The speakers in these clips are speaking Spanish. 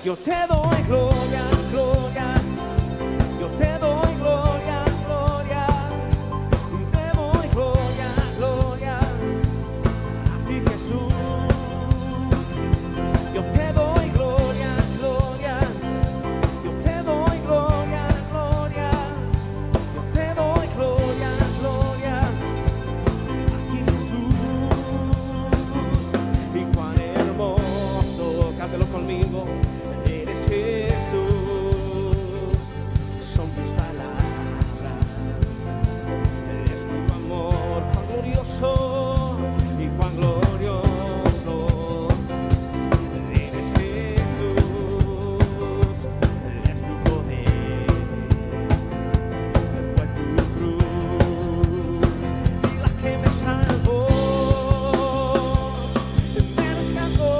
Yo te doy gloria, gloria. Yo te doy gloria, gloria. Te doy gloria, gloria. A ti, Jesús. Yo te doy gloria, gloria. Yo te doy gloria, gloria. Yo te doy gloria, gloria. A ti, Jesús. Y cuán hermoso, cántalo conmigo. Eres Jesús, son tus palabras, es tu amor, cuán glorioso y cuán glorioso. Eres Jesús, es tu poder, fue tu cruz y la que me salvó, me rescató.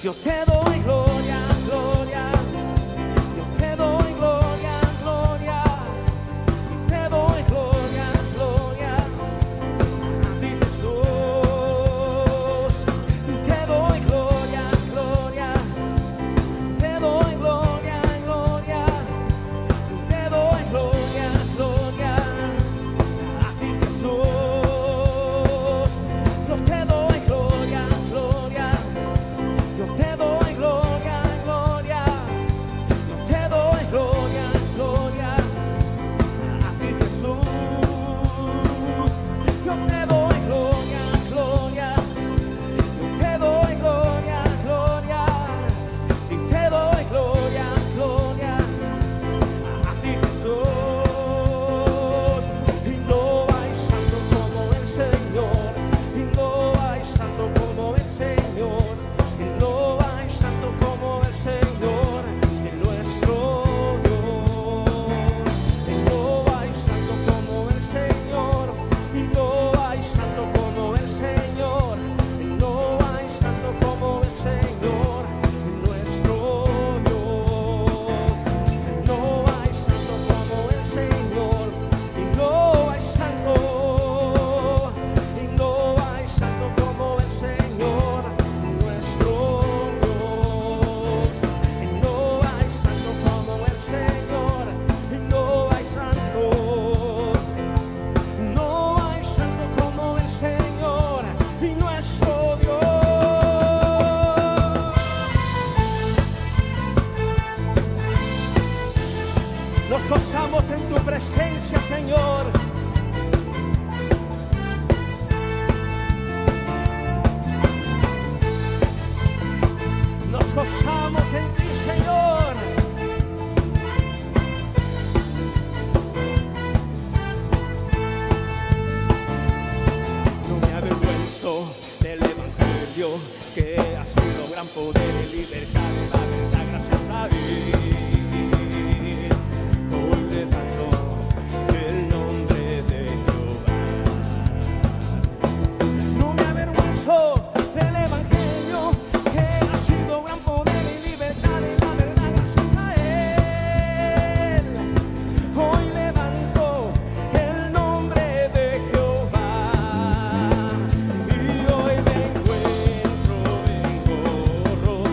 Yo te doy gloria, gloria. Yo te doy gloria, gloria. Y te doy gloria, gloria. A ti, Jesús. Te doy gloria, gloria. Te doy gloria, gloria. Te doy gloria, gloria. A ti, Jesús. Yo te doy gloria, gloria. Yo te doy gloria, gloria. Yo te doy gloria, gloria. A ti, Jesús. Yo te doy gloria, gloria. Yo te doy gloria, gloria. Y te doy gloria, gloria. A ti, Jesús. Y no hay santo como el Señor. Y no hay santo como el Señor. Y no hay santo como el Señor, en nuestro Dios. Y no hay santo como el Señor. Y no hay santo como el Señor. Y no hay santo como el Señor, en nuestro Dios. Y no hay santo como el Señor. Y no hay santo. Y no hay santo como el Señor, nuestro Dios. Y no hay santo como el Señor. Y no hay santo. No hay santo como el Señor y nuestro Dios. Nos gozamos en tu presencia, Señor. Nos gozamos en ti, Señor. No me avergüenzo del Evangelio, que ha sido gran poder y libertad. La verdad, gracias a Dios. Hoy levanto el nombre de Jehová. No me avergüenzo del Evangelio, que ha sido gran poder y libertad. En la verdad, gracias a Él. Hoy levanto el nombre de Jehová. Y hoy me encuentro en corros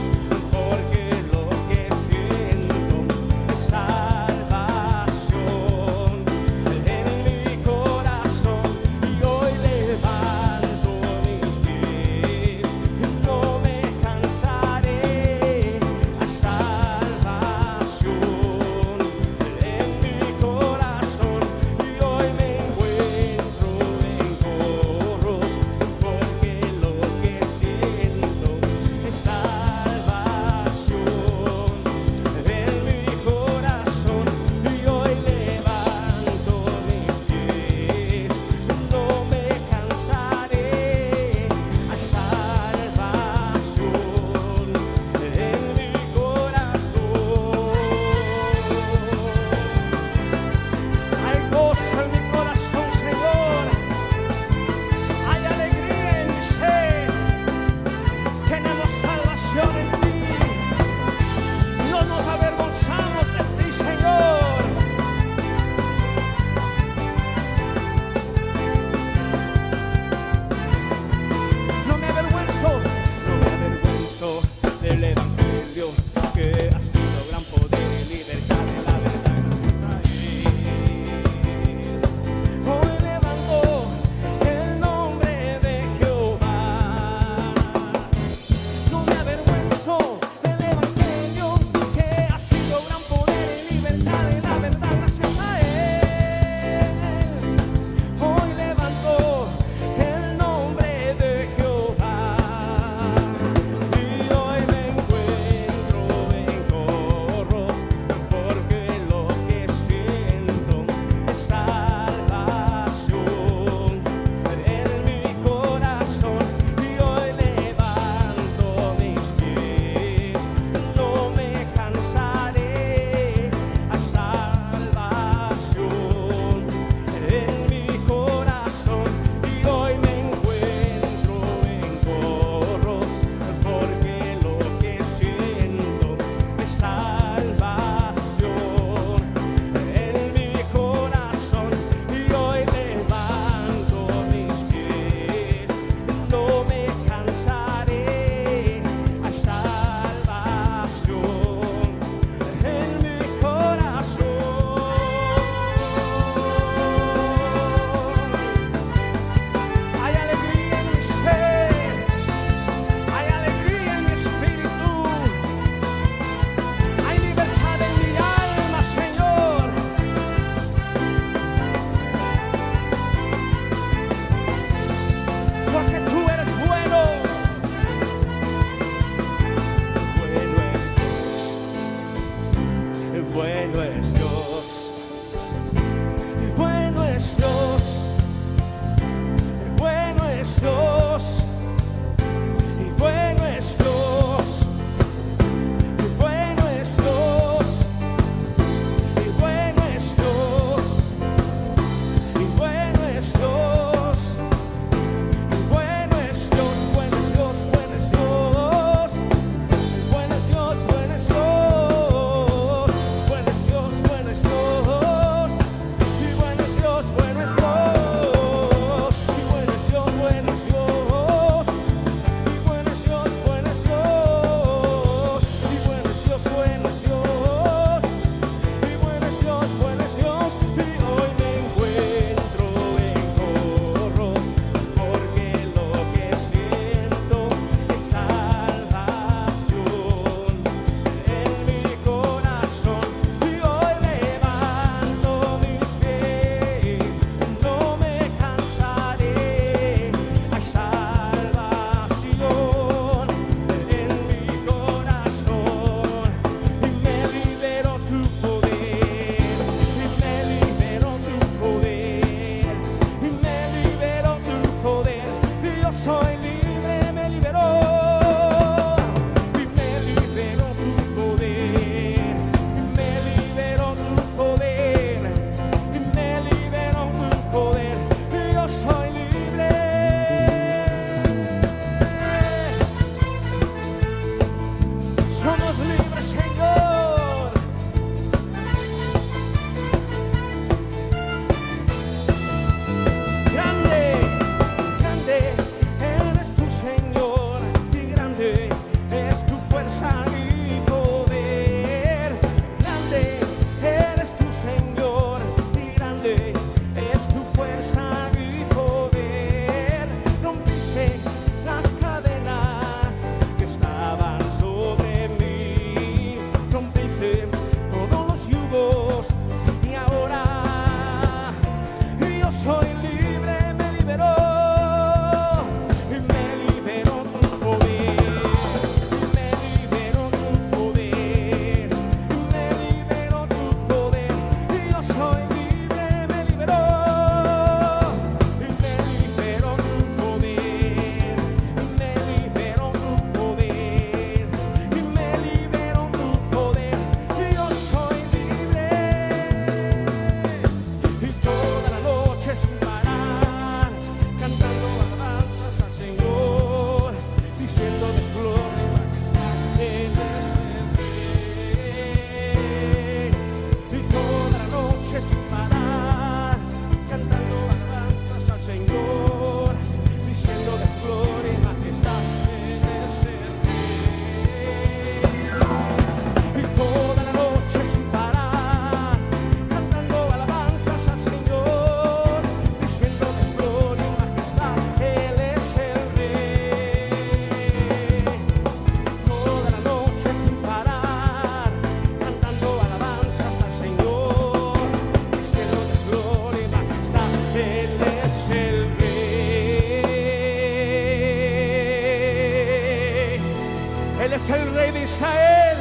es el Rey de Israel.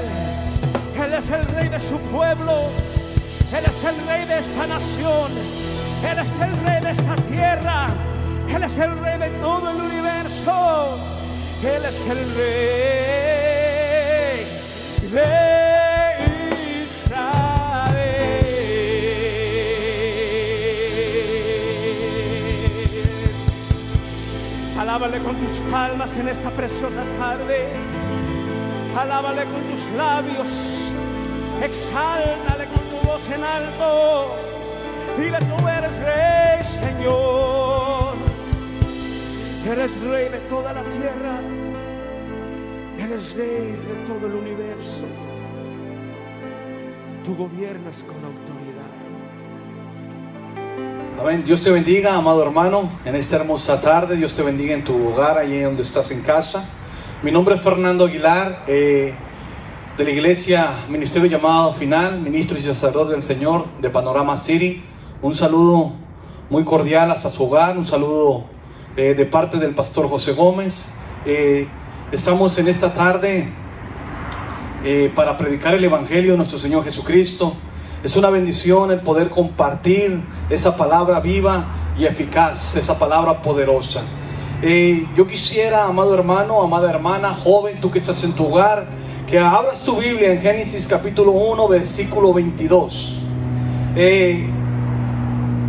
Él es el Rey de su pueblo. Él es el Rey de esta nación. Él es el Rey de esta tierra. Él es el Rey de todo el universo. Él es el Rey de Israel. Alábale con tus palmas en esta preciosa tarde. Alábale con tus labios. Exáltale con tu voz en alto. Dile: tú eres Rey, Señor. Eres Rey de toda la tierra. Eres Rey de todo el universo. Tú gobiernas con autoridad. Amén. Dios te bendiga, amado hermano, en esta hermosa tarde. Dios te bendiga en tu hogar, allí donde estás en casa. Mi nombre es Fernando Aguilar, de la iglesia Ministerio Llamado Final, ministro y sacerdote del Señor de Panorama City. Un saludo muy cordial hasta su hogar, un saludo de parte del pastor José Gómez. Estamos en esta tarde para predicar el Evangelio de nuestro Señor Jesucristo. Es una bendición el poder compartir esa palabra viva y eficaz, esa palabra poderosa. Yo quisiera, amado hermano, amada hermana, joven, tú que estás en tu hogar, que abras tu Biblia en Génesis capítulo 1, versículo 22.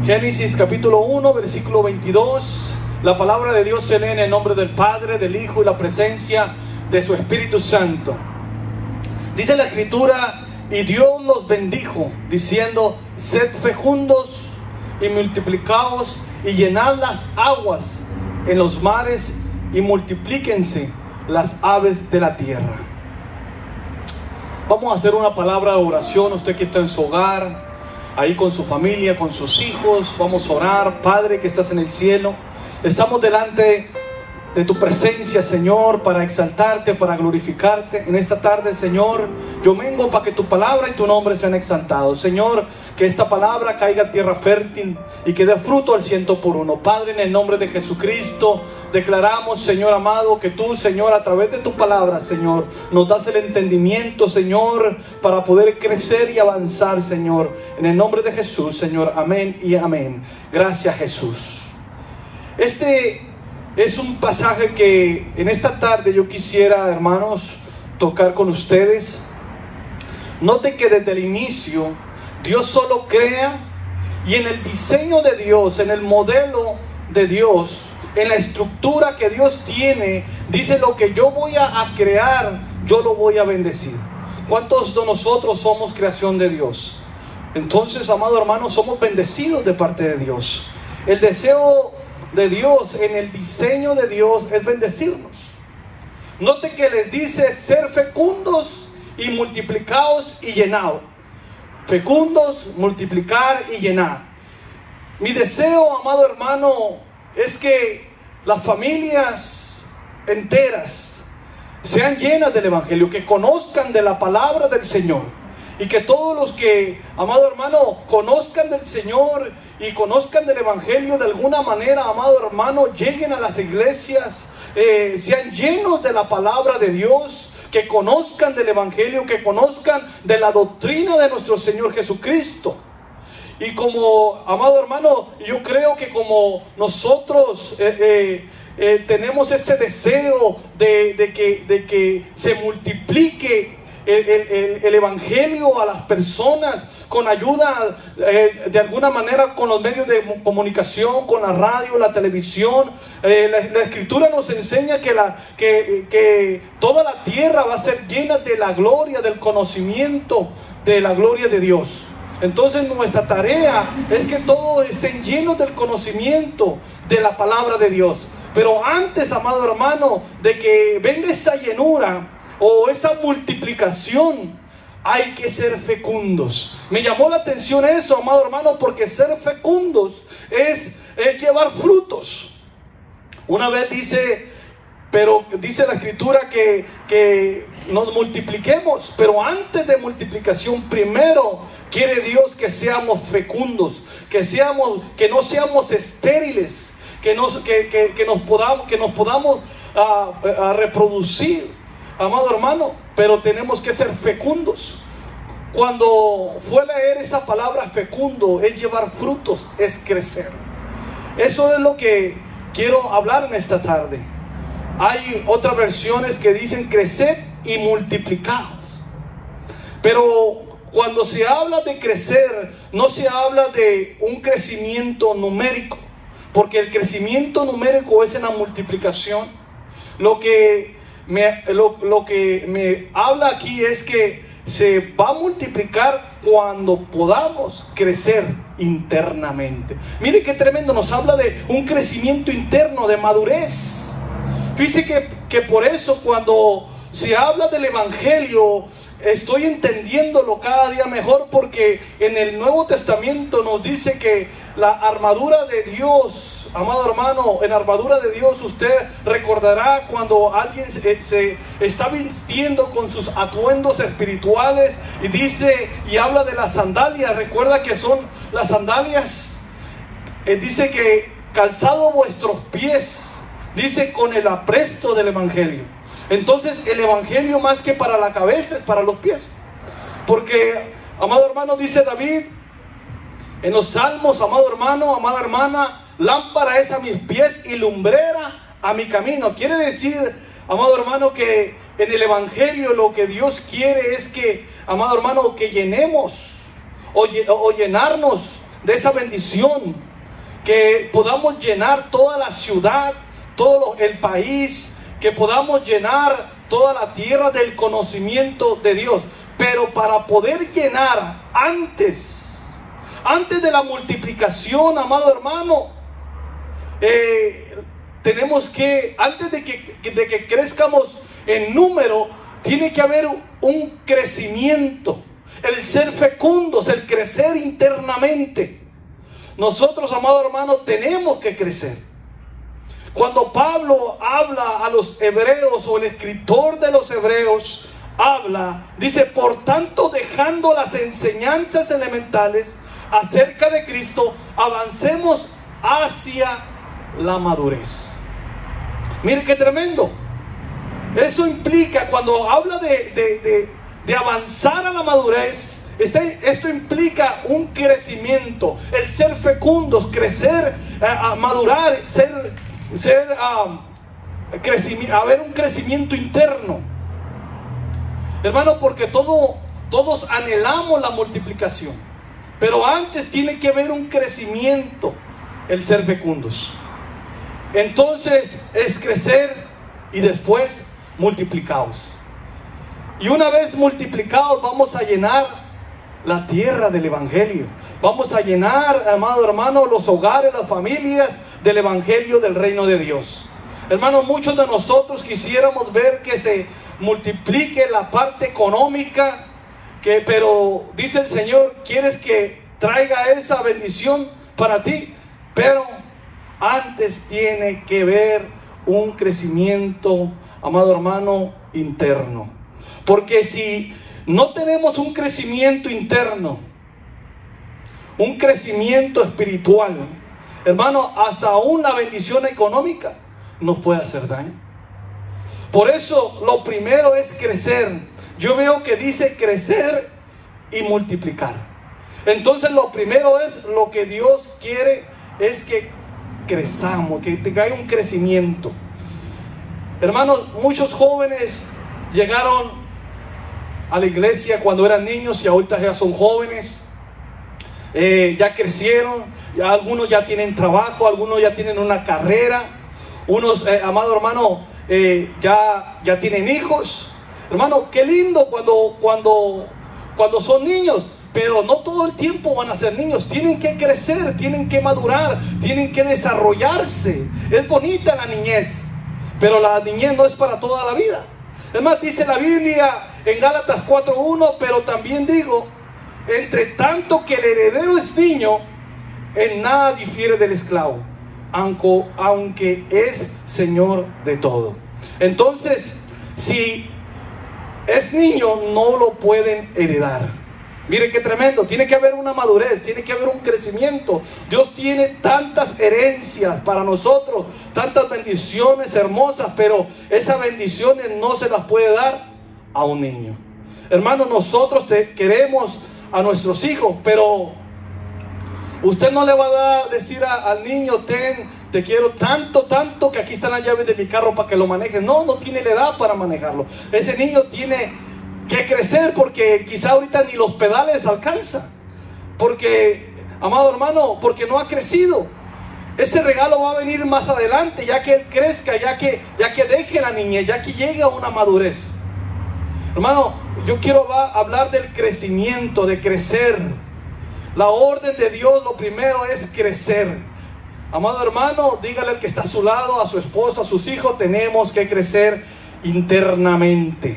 Génesis capítulo 1, versículo 22. La palabra de Dios se lee en el nombre del Padre, del Hijo y la presencia de su Espíritu Santo. Dice la Escritura: y Dios los bendijo, diciendo: sed fecundos y multiplicaos y llenad las aguas en los mares y multiplíquense las aves de la tierra. Vamos a hacer una palabra de oración. Usted que está en su hogar, ahí con su familia, con sus hijos, vamos a orar. Padre que estás en el cielo, estamos delante de tu presencia, Señor, para exaltarte, para glorificarte. En esta tarde, Señor, yo vengo para que tu palabra y tu nombre sean exaltados. Señor, que esta palabra caiga a tierra fértil y que dé fruto al 100%. Padre, en el nombre de Jesucristo, declaramos, Señor amado, que tú, Señor, a través de tu palabra, Señor, nos das el entendimiento, Señor, para poder crecer y avanzar, Señor. En el nombre de Jesús, Señor. Amén y amén. Gracias, Jesús. Este es un pasaje que en esta tarde yo quisiera, hermanos, tocar con ustedes. Note que desde el inicio Dios solo crea, y en el diseño de Dios, en el modelo de Dios, en la estructura que Dios tiene, dice: lo que yo voy a crear, yo lo voy a bendecir. ¿Cuántos de nosotros somos creación de Dios? Entonces, amado hermano, somos bendecidos de parte de Dios. El deseo de Dios, en el diseño de Dios, es bendecirnos. Note que les dice: ser fecundos y multiplicaos y llenad. Fecundos, multiplicar y llenar. Mi deseo, amado hermano, es que las familias enteras sean llenas del Evangelio, que conozcan de la palabra del Señor. Y que todos los que, amado hermano, conozcan del Señor y conozcan del Evangelio de alguna manera, amado hermano, lleguen a las iglesias, sean llenos de la palabra de Dios, que conozcan del Evangelio, que conozcan de la doctrina de nuestro Señor Jesucristo. Y como, amado hermano, yo creo que como nosotros tenemos ese deseo de que se multiplique el Evangelio a las personas, con ayuda de alguna manera con los medios de comunicación, con la radio, la televisión. La Escritura nos enseña que toda la tierra va a ser llena de la gloria, del conocimiento de la gloria de Dios. Entonces nuestra tarea es que todos estén llenos del conocimiento de la palabra de Dios. Pero antes, amado hermano, de que venga esa llenura o esa multiplicación, hay que ser fecundos. Me llamó la atención eso, amado hermano, porque ser fecundos es llevar frutos. Una vez dice la Escritura que nos multipliquemos, pero antes de multiplicación, primero quiere Dios que seamos fecundos, que no seamos estériles, que nos podamos reproducir. amado hermano, pero tenemos que ser fecundos. Cuando fue a leer esa palabra fecundo, es llevar frutos, es crecer. Eso es lo que quiero hablar en esta tarde. Hay otras versiones que dicen creced y multiplicaos. Pero cuando se habla de crecer, no se habla de un crecimiento numérico, porque el crecimiento numérico es en la multiplicación. Lo que me habla aquí es que se va a multiplicar cuando podamos crecer internamente. Mire qué tremendo, nos habla de un crecimiento interno, de madurez. Fíjese que por eso cuando se habla del Evangelio, estoy entendiéndolo cada día mejor, porque en el Nuevo Testamento nos dice que la armadura de Dios, amado hermano, en armadura de Dios usted recordará cuando alguien se está vistiendo con sus atuendos espirituales y dice y habla de las sandalias. Recuerda que son las sandalias, dice que calzado vuestros pies, dice con el apresto del Evangelio. Entonces el Evangelio, más que para la cabeza, es para los pies. Porque, amado hermano, dice David en los Salmos, amado hermano, amada hermana, lámpara es a mis pies y lumbrera a mi camino. Quiere decir, amado hermano, que en el Evangelio lo que Dios quiere es que, amado hermano, que llenemos o llenarnos de esa bendición, que podamos llenar toda la ciudad, todo el país, que podamos llenar toda la tierra del conocimiento de Dios. Pero para poder llenar antes de la multiplicación, amado hermano, tenemos que, antes de que crezcamos en número, tiene que haber un crecimiento, el ser fecundos, el crecer internamente. Nosotros, amado hermano, tenemos que crecer. Cuando Pablo habla a los hebreos, o el escritor de los hebreos habla, dice: por tanto, dejando las enseñanzas elementales acerca de Cristo, avancemos hacia la madurez. Mire qué tremendo. Eso implica, cuando habla de avanzar a la madurez, esto implica un crecimiento, el ser fecundos, crecer, madurar, haber un crecimiento interno, hermano, porque todos anhelamos la multiplicación, pero antes tiene que haber un crecimiento, el ser fecundos. Entonces es crecer y después multiplicados, y una vez multiplicados vamos a llenar la tierra del Evangelio, vamos a llenar, amado hermano, los hogares, las familias del Evangelio del reino de Dios. Hermanos, muchos de nosotros quisiéramos ver que se multiplique la parte económica, pero dice el Señor: quieres que traiga esa bendición para ti, pero antes tiene que haber un crecimiento, amado hermano, interno. Porque si no tenemos un crecimiento interno, un crecimiento espiritual, hermano, hasta aún la bendición económica nos puede hacer daño. Por eso lo primero es crecer. Yo veo que dice crecer y multiplicar. Entonces lo primero es, lo que Dios quiere es que crezamos, que haya un crecimiento. Hermanos, muchos jóvenes llegaron a la iglesia cuando eran niños y ahorita ya son jóvenes, ya crecieron, ya algunos ya tienen trabajo, algunos ya tienen una carrera, unos, amado hermano, ya tienen hijos. Hermano, qué lindo cuando son niños, pero no todo el tiempo van a ser niños. Tienen que crecer, tienen que madurar, tienen que desarrollarse. Es bonita la niñez, pero la niñez no es para toda la vida. Es más, dice la Biblia en Gálatas 4:1: pero también digo, entre tanto que el heredero es niño, en nada difiere del esclavo, aunque es señor de todo. Entonces, si es niño, no lo pueden heredar. Mire qué tremendo, tiene que haber una madurez, tiene que haber un crecimiento. Dios tiene tantas herencias para nosotros, tantas bendiciones hermosas, pero esas bendiciones no se las puede dar a un niño. Hermano, nosotros queremos a nuestros hijos, pero usted no le va a decir al niño: te quiero tanto, tanto, que aquí están las llaves de mi carro para que lo manejes. No tiene la edad para manejarlo. Ese niño tiene que crecer, porque quizá ahorita ni los pedales alcanza, porque, amado hermano, porque no ha crecido. Ese regalo va a venir más adelante, ya que él crezca, ya que deje la niñez, ya que llegue a una madurez. Hermano, yo quiero hablar del crecimiento, de crecer. La orden de Dios, lo primero es crecer. Amado hermano, dígale al que está a su lado, a su esposa, a sus hijos: tenemos que crecer internamente.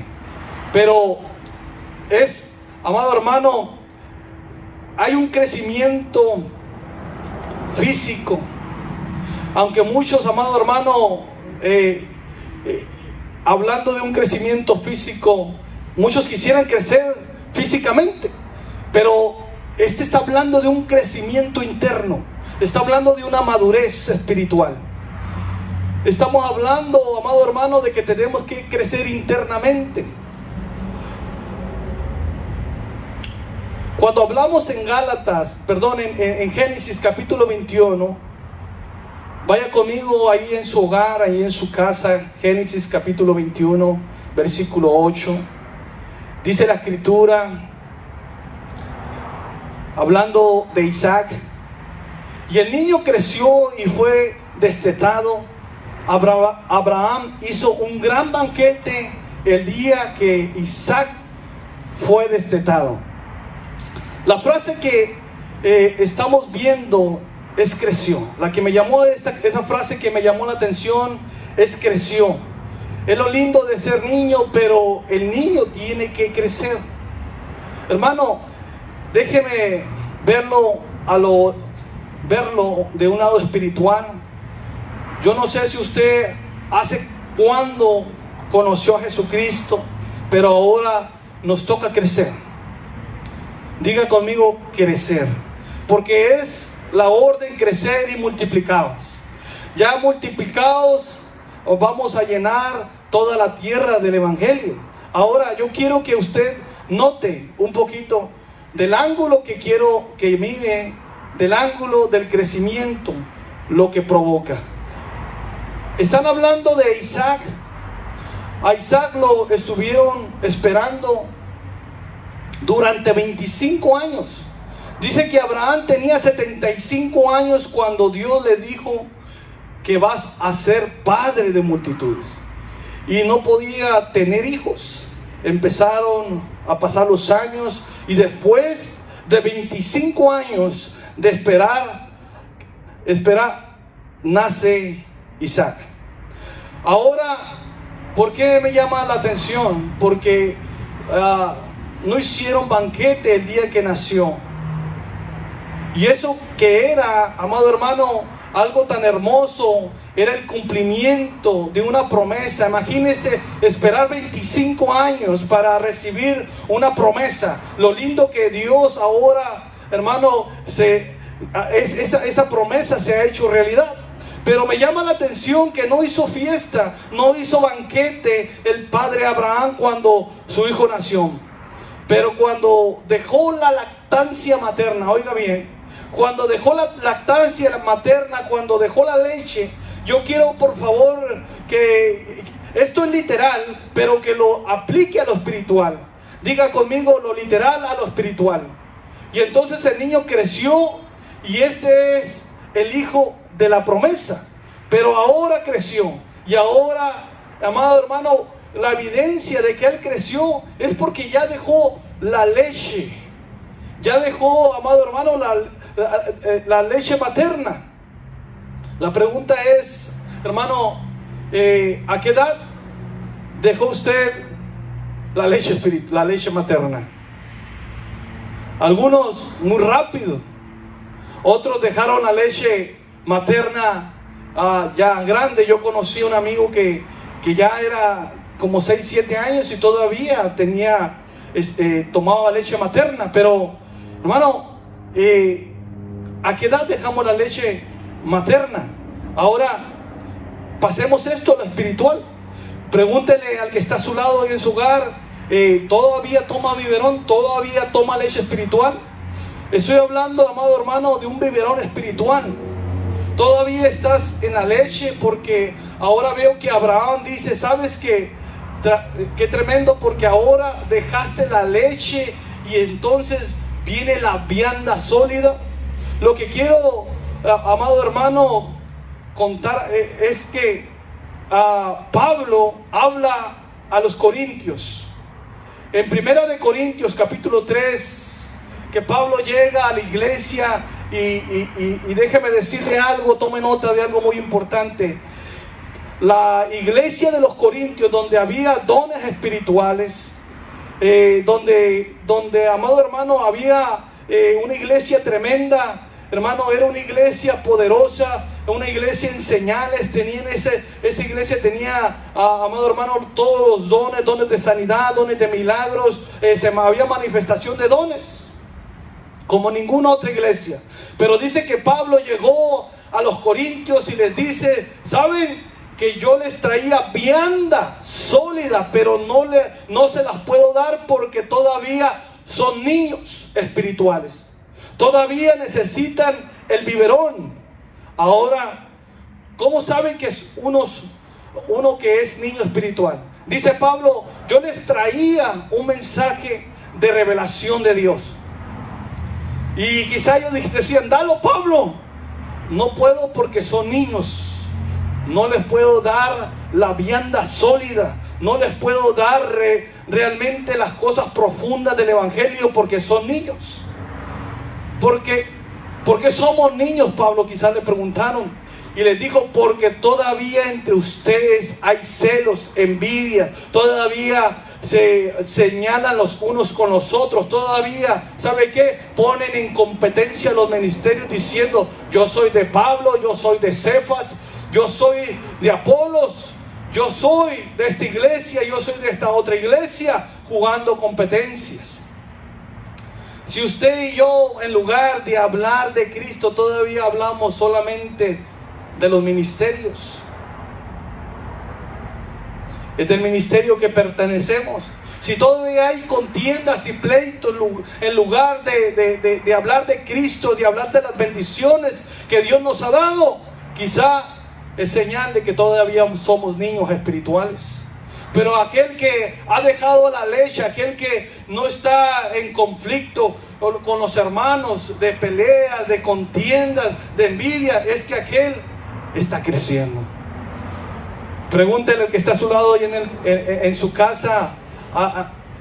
Pero amado hermano, hay un crecimiento físico. Aunque muchos, amado hermano, hablando de un crecimiento físico, muchos quisieran crecer físicamente, pero está hablando de un crecimiento interno, está hablando de una madurez espiritual. Estamos hablando, amado hermano, de que tenemos que crecer internamente. Cuando hablamos en Génesis capítulo 21, vaya conmigo ahí en su hogar, ahí en su casa. Génesis capítulo 21, versículo 8. Dice la escritura, hablando de Isaac: y el niño creció y fue destetado. Abraham hizo un gran banquete el día que Isaac fue destetado. La frase que estamos viendo es creció. Esa frase que me llamó la atención es creció. Es lo lindo de ser niño, pero el niño tiene que crecer. Hermano, déjeme verlo de un lado espiritual. Yo no sé si usted hace cuándo conoció a Jesucristo, pero ahora nos toca crecer. Diga conmigo: crecer, porque es la orden: crecer y multiplicados. Ya multiplicados, vamos a llenar toda la tierra del evangelio. Ahora yo quiero que usted note un poquito del ángulo que quiero que mire, del ángulo del crecimiento, lo que provoca. Están hablando de Isaac. A Isaac lo estuvieron esperando durante 25 años. Dice que Abraham tenía 75 años cuando Dios le dijo que vas a ser padre de multitudes, y no podía tener hijos. Empezaron a pasar los años, y después de 25 años de esperar, nace Isaac. Ahora, ¿por qué me llama la atención? Porque no hicieron banquete el día que nació. Y eso que era, amado hermano, algo tan hermoso, era el cumplimiento de una promesa. Imagínese esperar 25 años para recibir una promesa. Lo lindo que Dios ahora, hermano, esa promesa se ha hecho realidad. Pero me llama la atención que no hizo fiesta, no hizo banquete el padre Abraham cuando su hijo nació. Pero cuando dejó la lactancia materna, oiga bien, cuando dejó la lactancia materna, cuando dejó la leche, yo quiero por favor que esto es literal, pero que lo aplique a lo espiritual. Diga conmigo: lo literal a lo espiritual. Y entonces el niño creció, y este es el hijo de la promesa. Pero ahora creció, y ahora, amado hermano, la evidencia de que él creció es porque ya dejó la leche. Ya dejó, amado hermano, la leche materna. La pregunta es, hermano, ¿a qué edad dejó usted la leche materna? Algunos muy rápido, otros dejaron la leche materna ya grande. Yo conocí a un amigo que ya era como 6, 7 años y todavía tenía tomaba leche materna. Pero, hermano, ¿a qué edad dejamos la leche materna? Ahora, pasemos esto a lo espiritual. Pregúntele al que está a su lado y en su hogar, ¿todavía toma biberón? ¿Todavía toma leche espiritual? Estoy hablando, amado hermano, de un biberón espiritual. Todavía estás en la leche, porque ahora veo que Abraham dice, ¿sabes qué? Qué tremendo, porque ahora dejaste la leche y entonces viene la vianda sólida. Lo que quiero, amado hermano, contar es que Pablo habla a los corintios. En 1 de Corintios capítulo 3, que Pablo llega a la iglesia y déjeme decirle algo, tome nota de algo muy importante. La iglesia de los corintios, donde había dones espirituales, donde, amado hermano, había una iglesia tremenda, hermano, era una iglesia poderosa, una iglesia en señales. Esa iglesia tenía, amado hermano, todos los dones de sanidad, dones de milagros, había manifestación de dones como ninguna otra iglesia. Pero dice que Pablo llegó a los corintios y les dice, ¿saben que yo les traía vianda sólida, pero no se las puedo dar porque todavía son niños espirituales? Todavía necesitan el biberón. Ahora, ¿cómo saben que es uno que es niño espiritual? Dice Pablo, yo les traía un mensaje de revelación de Dios. Y quizá ellos decían, dalo, Pablo. No puedo porque son niños. No les puedo dar la vianda sólida. No les puedo dar realmente las cosas profundas del evangelio porque son niños. ¿Por qué somos niños, Pablo? Quizás le preguntaron. Y les dijo, porque todavía entre ustedes hay celos, envidia, todavía se señalan los unos con los otros, todavía, ¿sabe qué? Ponen en competencia los ministerios diciendo, yo soy de Pablo, yo soy de Cefas, yo soy de Apolos, yo soy de esta iglesia, yo soy de esta otra iglesia, jugando competencias. Si usted y yo, en lugar de hablar de Cristo, todavía hablamos solamente de los ministerios, es del ministerio que pertenecemos. Si todavía hay contiendas y pleitos, en lugar de hablar de Cristo, de hablar de las bendiciones que Dios nos ha dado, quizá es señal de que todavía somos niños espirituales. Pero aquel que ha dejado la leche, aquel que no está en conflicto con los hermanos, de peleas, de contiendas, de envidia, es que aquel está creciendo. Pregúntele al que está a su lado y en su casa,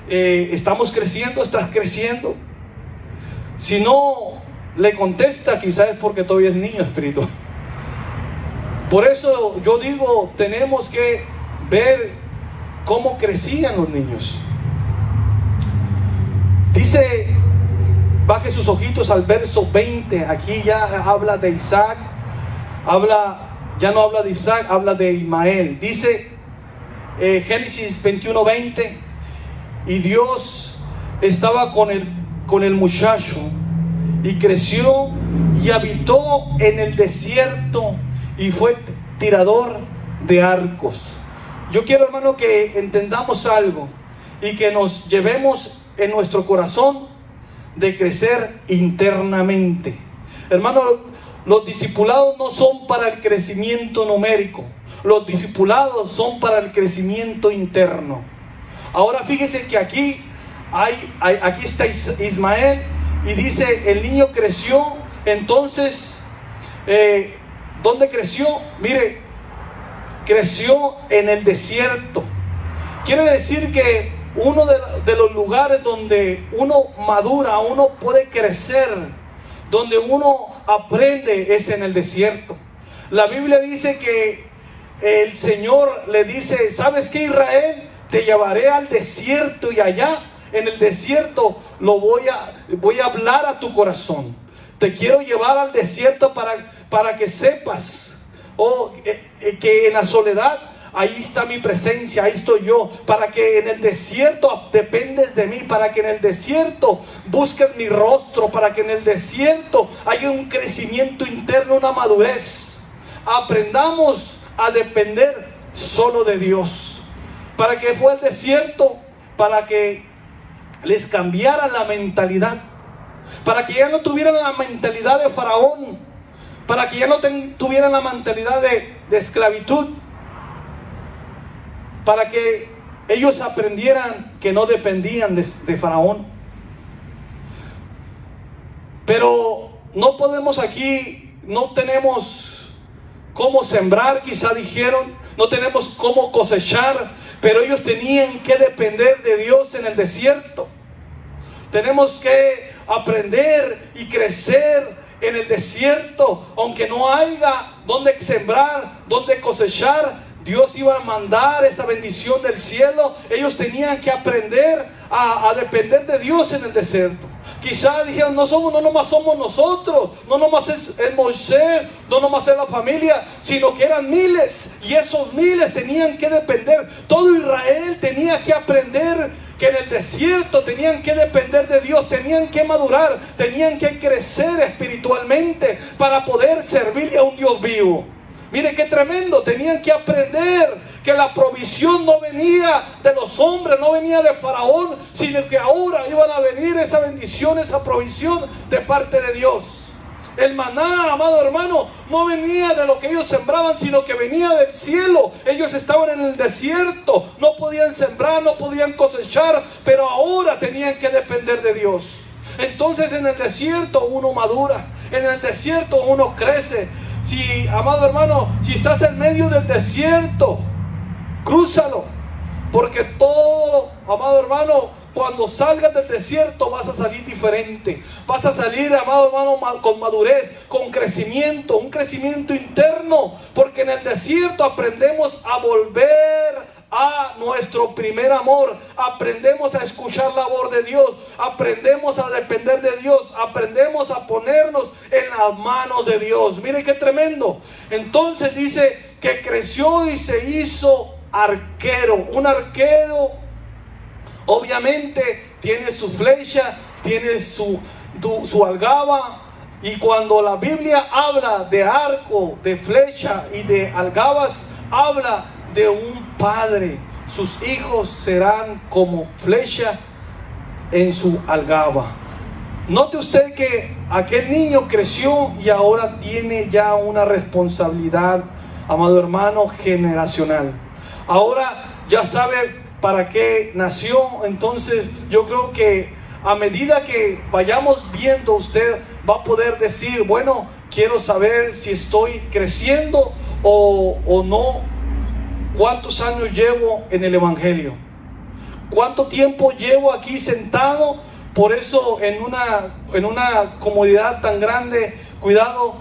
¿estamos creciendo? ¿Estás creciendo? Si no le contesta, quizás es porque todavía es niño espiritual. Por eso yo digo, tenemos que ver cómo crecían los niños. Dice, baje sus ojitos al verso 20. Aquí ya habla de Isaac. Ya no habla de Isaac, habla de Ismael. Dice Génesis 21:20, y Dios estaba con el muchacho y creció y habitó en el desierto y fue tirador de arcos. Yo quiero, hermano, que entendamos algo y que nos llevemos en nuestro corazón de crecer internamente. Hermano, los discipulados no son para el crecimiento numérico. Los discipulados son para el crecimiento interno. Ahora fíjese que aquí está Ismael y dice, el niño creció. Entonces, ¿dónde creció? Mire, creció en el desierto. Quiere decir que uno de los lugares donde uno madura, uno puede crecer, donde uno aprende, es en el desierto. La Biblia dice que el Señor le dice, ¿sabes qué, Israel? Te llevaré al desierto y allá en el desierto voy a hablar a tu corazón. Te quiero llevar al desierto para que sepas que en la soledad ahí está mi presencia, ahí estoy yo. Para que en el desierto dependes de mí, para que en el desierto busques mi rostro, para que en el desierto haya un crecimiento interno, una madurez. Aprendamos a depender solo de Dios. ¿Para qué fue el desierto? Para que les cambiara la mentalidad, para que ya no tuvieran la mentalidad de Faraón, para que ya no tuvieran la mentalidad de esclavitud, para que ellos aprendieran que no dependían de Faraón. Pero no podemos aquí, no tenemos cómo sembrar, quizá dijeron, no tenemos cómo cosechar, pero ellos tenían que depender de Dios en el desierto. Tenemos que aprender y crecer en el desierto, aunque no haya donde sembrar, donde cosechar. Dios iba a mandar esa bendición del cielo. Ellos tenían que aprender a depender de Dios en el desierto. Quizás dijeron, no nomás somos nosotros, no nomás es Moisés, no nomás es la familia, sino que eran miles, y esos miles tenían que depender. Todo Israel tenía que aprender que en el desierto tenían que depender de Dios, tenían que madurar, tenían que crecer espiritualmente para poder servirle a un Dios vivo. Mire qué tremendo, tenían que aprender que la provisión no venía de los hombres, no venía de Faraón, sino que ahora iban a venir esa bendición, esa provisión de parte de Dios. El maná, amado hermano, no venía de lo que ellos sembraban, sino que venía del cielo. Ellos estaban en el desierto, no podían sembrar, no podían cosechar, pero ahora tenían que depender de Dios. Entonces en el desierto uno madura, en el desierto uno crece. Si, amado hermano, si estás en medio del desierto, crúzalo, porque todo, amado hermano, cuando salgas del desierto vas a salir diferente, vas a salir, amado hermano, con madurez, con crecimiento, un crecimiento interno, porque en el desierto aprendemos a volver a nuestro primer amor, aprendemos a escuchar la voz de Dios, aprendemos a depender de Dios, aprendemos a ponernos en las manos de Dios. Mire qué tremendo. Entonces dice que creció y se hizo arquero. Un arquero obviamente tiene su flecha, tiene su algaba. Y cuando la Biblia habla de arco, de flecha y de algabas, habla de un padre. Sus hijos serán como flecha en su algaba. Note usted que aquel niño creció y ahora tiene ya una responsabilidad, amado hermano, generacional. Ahora ya sabe para qué nació. Entonces yo creo que a medida que vayamos viendo, usted va a poder decir, bueno, quiero saber si estoy creciendo o no. ¿Cuántos años llevo en el Evangelio? ¿Cuánto tiempo llevo aquí sentado? Por eso en una comodidad tan grande, cuidado,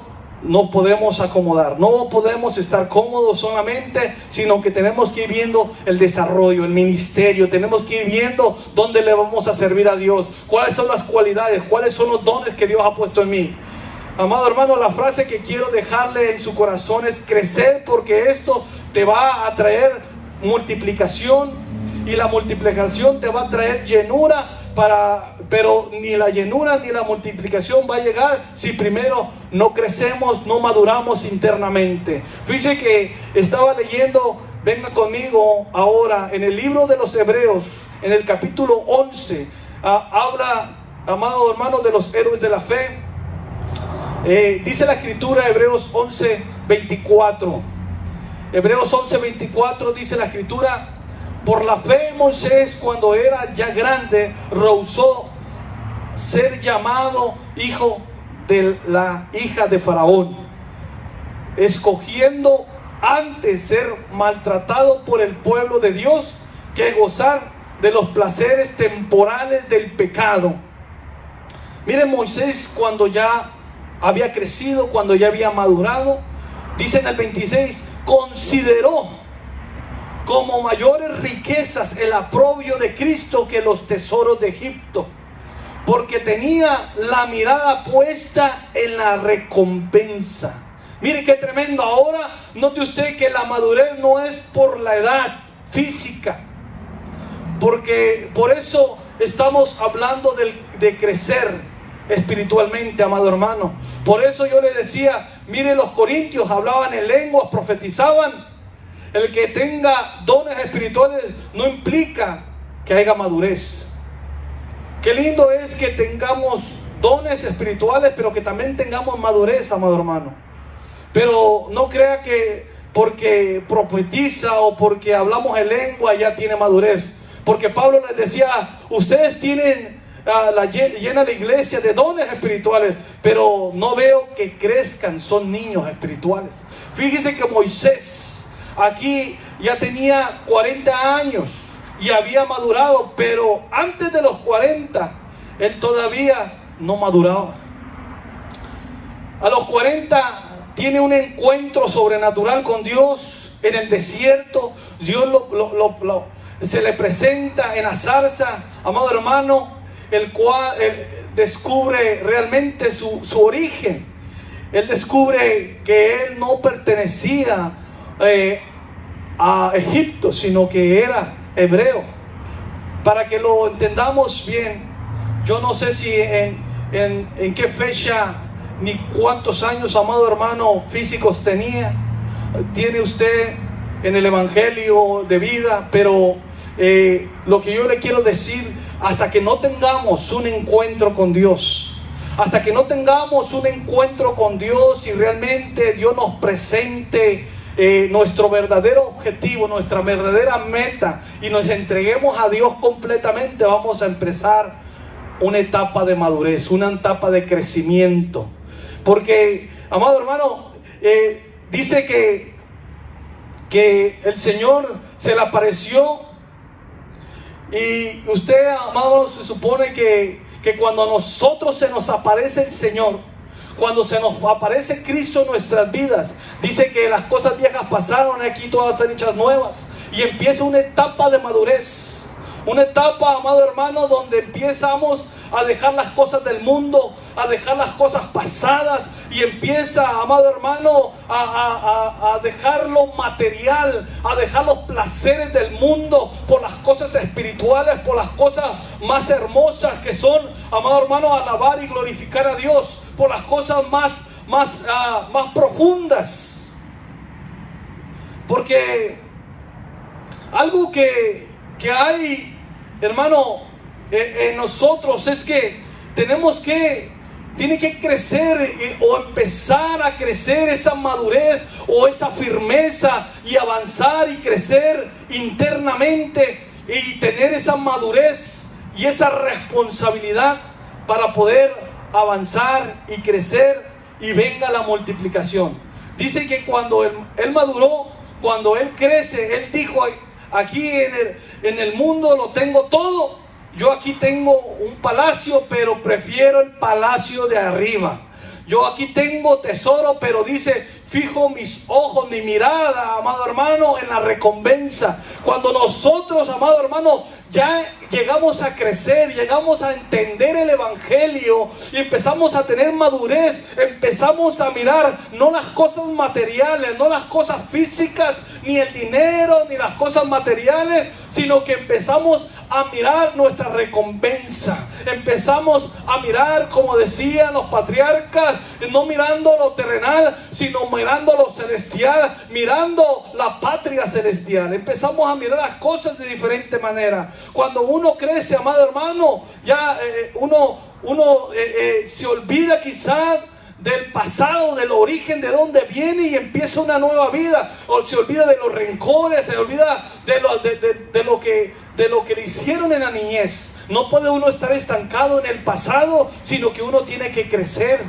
no podemos acomodar, no podemos estar cómodos solamente, sino que tenemos que ir viendo el desarrollo, el ministerio, tenemos que ir viendo dónde le vamos a servir a Dios, cuáles son las cualidades, cuáles son los dones que Dios ha puesto en mí. Amado hermano, la frase que quiero dejarle en su corazón es crecer, porque esto te va a traer multiplicación, y la multiplicación te va a traer llenura, pero ni la llenura ni la multiplicación va a llegar si primero no crecemos, no maduramos internamente. Fíjese que estaba leyendo, venga conmigo ahora, en el libro de los Hebreos, en el capítulo 11, habla, amado hermano, de los héroes de la fe. Dice la escritura, Hebreos 11:24. Hebreos 11:24 dice la escritura: por la fe Moisés, cuando era ya grande, rehusó ser llamado hijo de la hija de Faraón, escogiendo antes ser maltratado por el pueblo de Dios que gozar de los placeres temporales del pecado. Miren, Moisés, cuando ya había crecido, cuando ya había madurado, dice en el 26, consideró como mayores riquezas el aprobio de Cristo que los tesoros de Egipto, porque tenía la mirada puesta en la recompensa. Mire qué tremendo. Ahora note usted que la madurez no es por la edad física, porque por eso estamos hablando de crecer espiritualmente, amado hermano. Por eso yo le decía, mire, los corintios hablaban en lenguas, profetizaban. El que tenga dones espirituales no implica que haya madurez. Qué lindo es que tengamos dones espirituales, pero que también tengamos madurez, amado hermano. Pero no crea que porque profetiza o porque hablamos en lengua ya tiene madurez. Porque Pablo les decía, ustedes tienen llena la iglesia de dones espirituales, pero no veo que crezcan, son niños espirituales. Fíjese que Moisés aquí ya tenía 40 años y había madurado, pero antes de los 40 él todavía no maduraba. A los 40 tiene un encuentro sobrenatural con Dios en el desierto. Dios se le presenta en la zarza, amado hermano, el cual descubre realmente su origen. Él descubre que él no pertenecía a Egipto, sino que era hebreo. Para que lo entendamos bien, yo no sé si en qué fecha ni cuántos años, amado hermano, físicos tiene usted en el evangelio de vida, pero lo que yo le quiero decir, hasta que no tengamos un encuentro con Dios, hasta que no tengamos un encuentro con Dios y realmente Dios nos presente nuestro verdadero objetivo, nuestra verdadera meta, y nos entreguemos a Dios completamente, vamos a empezar una etapa de madurez, una etapa de crecimiento. Porque, amado hermano, dice que el Señor se le apareció, y usted, amado, se supone que cuando a nosotros se nos aparece el Señor, cuando se nos aparece Cristo en nuestras vidas, dice que las cosas viejas pasaron, aquí todas son hechas nuevas, y empieza una etapa de madurez. Una etapa, amado hermano, donde empezamos a dejar las cosas del mundo, a dejar las cosas pasadas, y empieza, amado hermano, a dejar lo material, a dejar los placeres del mundo por las cosas espirituales, por las cosas más hermosas que son, amado hermano, alabar y glorificar a Dios, por las cosas más profundas. Porque algo que hay, hermano, en nosotros es que tiene que crecer o empezar a crecer esa madurez o esa firmeza y avanzar y crecer internamente y tener esa madurez y esa responsabilidad para poder avanzar y crecer y venga la multiplicación. Dice que cuando él maduró, cuando él crece, él dijo: aquí en el mundo lo tengo todo. Yo aquí tengo un palacio, pero prefiero el palacio de arriba. Yo aquí tengo tesoro, pero dice, fijo mis ojos, mi mirada, amado hermano, en la recompensa. Cuando nosotros, amado hermano, ya llegamos a crecer, llegamos a entender el evangelio y empezamos a tener madurez, empezamos a mirar no las cosas materiales, no las cosas físicas, ni el dinero, ni las cosas materiales, sino que empezamos a mirar nuestra recompensa. Empezamos a mirar, como decían los patriarcas, no mirando lo terrenal, sino mirando lo celestial, mirando la patria celestial. Empezamos a mirar las cosas de diferente manera. Cuando uno crece, amado hermano, ya uno se olvida quizás del pasado, del origen, de dónde viene, y empieza una nueva vida, o se olvida de los rencores, se olvida de lo que le hicieron en la niñez. No puede uno estar estancado en el pasado, sino que uno tiene que crecer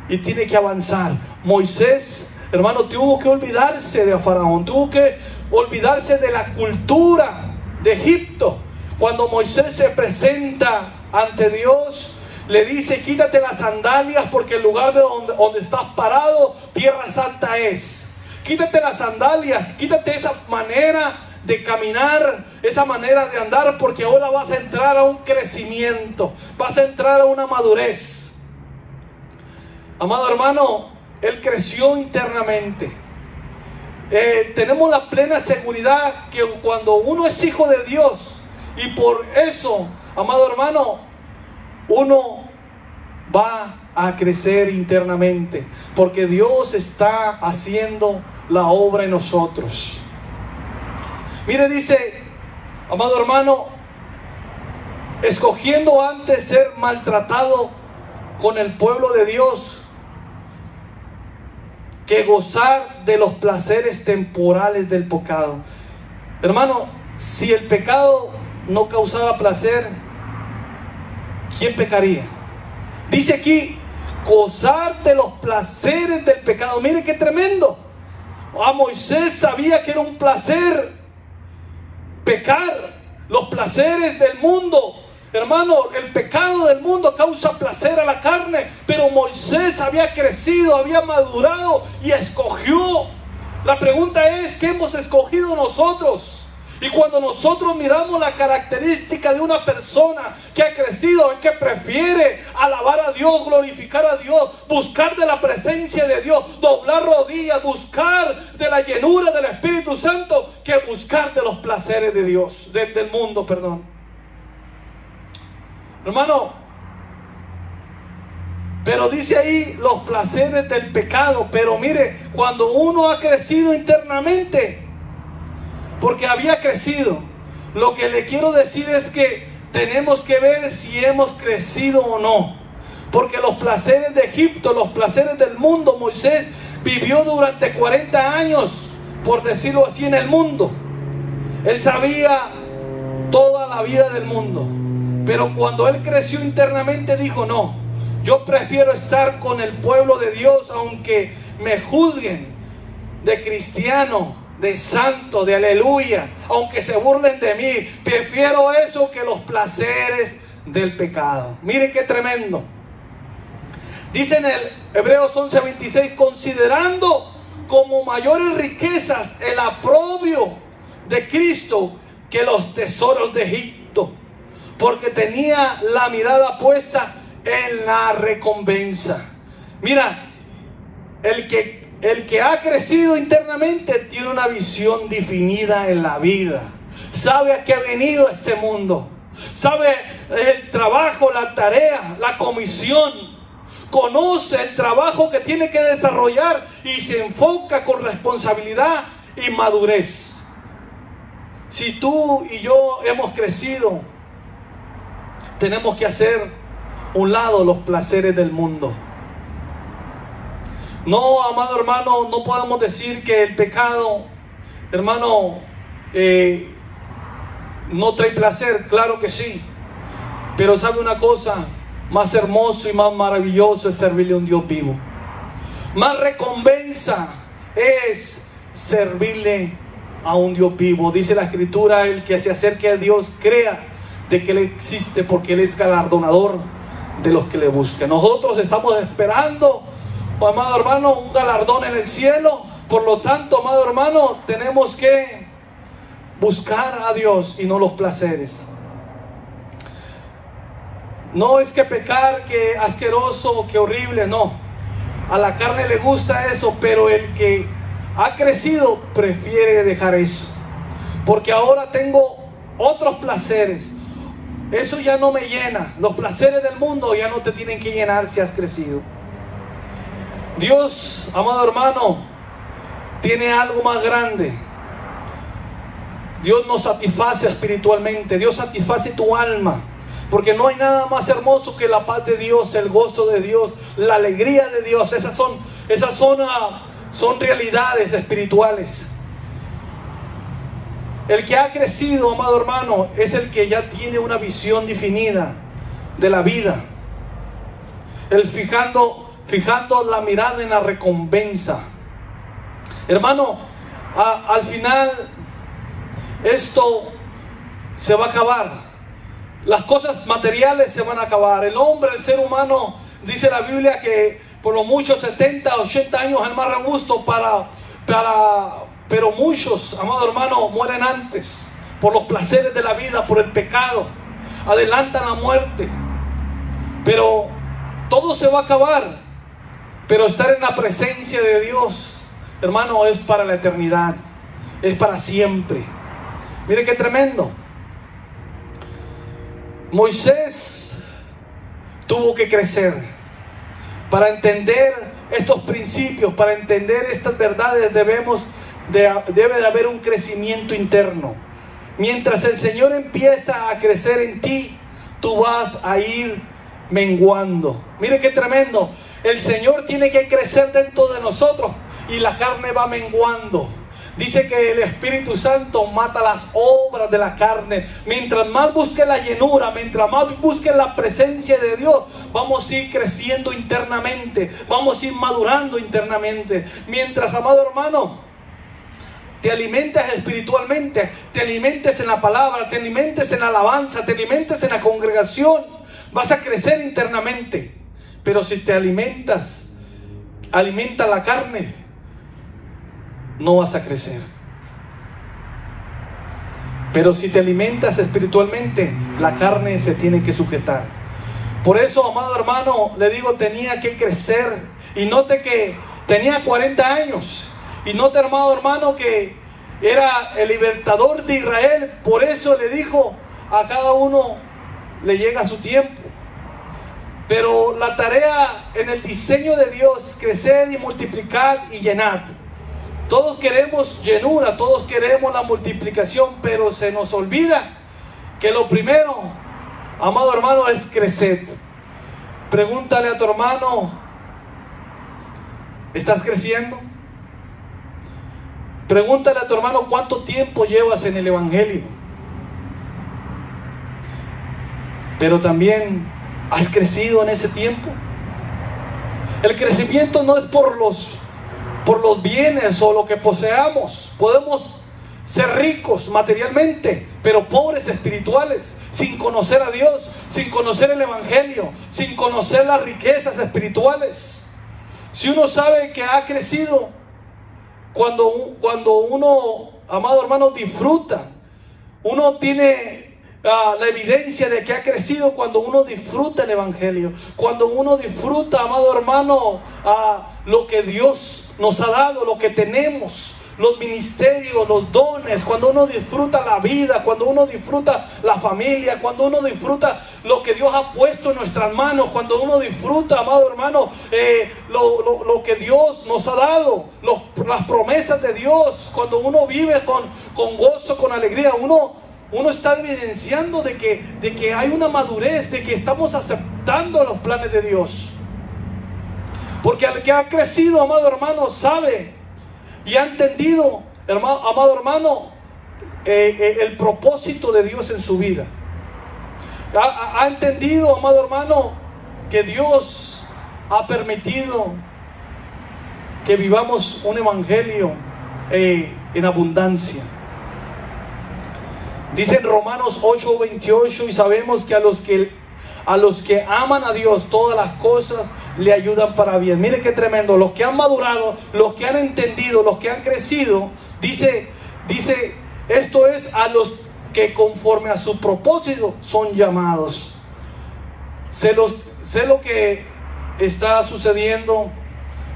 y tiene que avanzar. Moisés, hermano, tuvo que olvidarse de Faraón, tuvo que olvidarse de la cultura de Egipto. Cuando Moisés se presenta ante Dios, le dice: quítate las sandalias, porque el lugar de donde estás parado, tierra santa es. Quítate las sandalias, quítate esa manera de caminar, esa manera de andar, porque ahora vas a entrar a un crecimiento, vas a entrar a una madurez. Amado hermano, él creció internamente. Tenemos la plena seguridad que cuando uno es hijo de Dios, y por eso, amado hermano, uno va a crecer internamente, porque Dios está haciendo la obra en nosotros. Mire, dice, amado hermano, escogiendo antes ser maltratado con el pueblo de Dios que gozar de los placeres temporales del pecado. Hermano, si el pecado no causara placer, ¿quién pecaría? Dice aquí, gozar de los placeres del pecado. Mire qué tremendo. A Moisés sabía que era un placer pecar, los placeres del mundo. Hermano, el pecado del mundo causa placer a la carne, pero Moisés había crecido, había madurado y escogió. La pregunta es, ¿qué hemos escogido nosotros? Y cuando nosotros miramos la característica de una persona que ha crecido, es que prefiere alabar a Dios, glorificar a Dios, buscar de la presencia de Dios, doblar rodillas, buscar de la llenura del Espíritu Santo, que buscar de los placeres de Dios, del mundo, perdón. Hermano, pero dice ahí los placeres del pecado. Pero mire, cuando uno ha crecido internamente, porque había crecido, lo que le quiero decir es que tenemos que ver si hemos crecido o no. Porque los placeres de Egipto, los placeres del mundo, Moisés vivió durante 40 años, por decirlo así, en el mundo. Él sabía toda la vida del mundo. Pero cuando él creció internamente dijo, no, yo prefiero estar con el pueblo de Dios, aunque me juzguen de cristiano, de santo, de aleluya, aunque se burlen de mí, prefiero eso que los placeres del pecado. Miren qué tremendo. Dice en el Hebreos 11:26, considerando como mayores riquezas el aprobio de Cristo que los tesoros de Egipto, porque tenía la mirada puesta en la recompensa. Mira, el que ha crecido internamente tiene una visión definida en la vida. Sabe a qué ha venido a este mundo. Sabe el trabajo, la tarea, la comisión. Conoce el trabajo que tiene que desarrollar y se enfoca con responsabilidad y madurez. Si tú y yo hemos crecido, tenemos que hacer un lado los placeres del mundo. No, amado hermano, no podemos decir que el pecado, hermano, no trae placer. Claro que sí. Pero sabe una cosa, más hermoso y más maravilloso es servirle a un Dios vivo. Más recompensa es servirle a un Dios vivo. Dice la Escritura, el que se acerque a Dios crea de que Él existe, porque Él es galardonador de los que le buscan. Nosotros estamos esperando, amado hermano, un galardón en el cielo. Por lo tanto, amado hermano, tenemos que buscar a Dios y no los placeres. No es que pecar, que asqueroso, que horrible, no. A la carne le gusta eso, pero el que ha crecido prefiere dejar eso, porque ahora tengo otros placeres. Eso ya no me llena. Los placeres del mundo ya no te tienen que llenar si has crecido. Dios, amado hermano, tiene algo más grande. Dios nos satisface espiritualmente. Dios satisface tu alma, porque no hay nada más hermoso que la paz de Dios, el gozo de Dios, la alegría de Dios. Esas son realidades espirituales. El que ha crecido, amado hermano, es el que ya tiene una visión definida de la vida. El fijando la mirada en la recompensa. Hermano, al final esto se va a acabar. Las cosas materiales se van a acabar. El hombre, el ser humano, dice la Biblia que por lo mucho 70, 80 años al más robusto pero muchos, amado hermano, mueren antes por los placeres de la vida, por el pecado. Adelantan la muerte. Pero todo se va a acabar. Pero estar en la presencia de Dios, hermano, es para la eternidad, es para siempre. Mire qué tremendo. Moisés tuvo que crecer para entender estos principios, para entender estas verdades. Debe de haber un crecimiento interno. Mientras el Señor empieza a crecer en ti, tú vas a ir menguando. Mire qué tremendo. El Señor tiene que crecer dentro de nosotros y la carne va menguando. Dice que el Espíritu Santo mata las obras de la carne. Mientras más busque la llenura, mientras más busque la presencia de Dios, vamos a ir creciendo internamente, vamos a ir madurando internamente. Mientras, amado hermano, te alimentes espiritualmente, te alimentes en la palabra, te alimentes en la alabanza, te alimentes en la congregación, vas a crecer internamente. Pero si te alimentas la carne, no vas a crecer. Pero si te alimentas espiritualmente, la carne se tiene que sujetar. Por eso, amado hermano, le digo, tenía que crecer. Y note que tenía 40 años. Y note, amado hermano, que era el libertador de Israel. Por eso le dijo, a cada uno le llega su tiempo. Pero la tarea en el diseño de Dios, crecer y multiplicar y llenar. Todos queremos llenura, todos queremos la multiplicación, pero se nos olvida que lo primero, amado hermano, es crecer. Pregúntale a tu hermano, ¿estás creciendo? Pregúntale a tu hermano, ¿cuánto tiempo llevas en el Evangelio? Pero también, ¿has crecido en ese tiempo? El crecimiento no es por los bienes o lo que poseamos. Podemos ser ricos materialmente, pero pobres espirituales, sin conocer a Dios, sin conocer el Evangelio, sin conocer las riquezas espirituales. Si uno sabe que ha crecido, cuando uno, amado hermano, disfruta, uno tiene la evidencia de que ha crecido cuando uno disfruta el Evangelio, cuando uno disfruta, amado hermano, lo que Dios nos ha dado, lo que tenemos, los ministerios, los dones, cuando uno disfruta la vida, cuando uno disfruta la familia, cuando uno disfruta lo que Dios ha puesto en nuestras manos, cuando uno disfruta, amado hermano, lo que Dios nos ha dado, las promesas de Dios, cuando uno vive con gozo, con alegría, uno está evidenciando de que hay una madurez, de que estamos aceptando los planes de Dios. Porque el que ha crecido, amado hermano, sabe y ha entendido, amado hermano, el propósito de Dios en su vida. Ha entendido, amado hermano, que Dios ha permitido que vivamos un evangelio en abundancia. Dice en Romanos 8:28, y sabemos que a los que aman a Dios, todas las cosas le ayudan para bien. Mire qué tremendo. Los que han madurado, los que han entendido, los que han crecido, dice, esto es a los que conforme a su propósito son llamados. Sé lo que está sucediendo.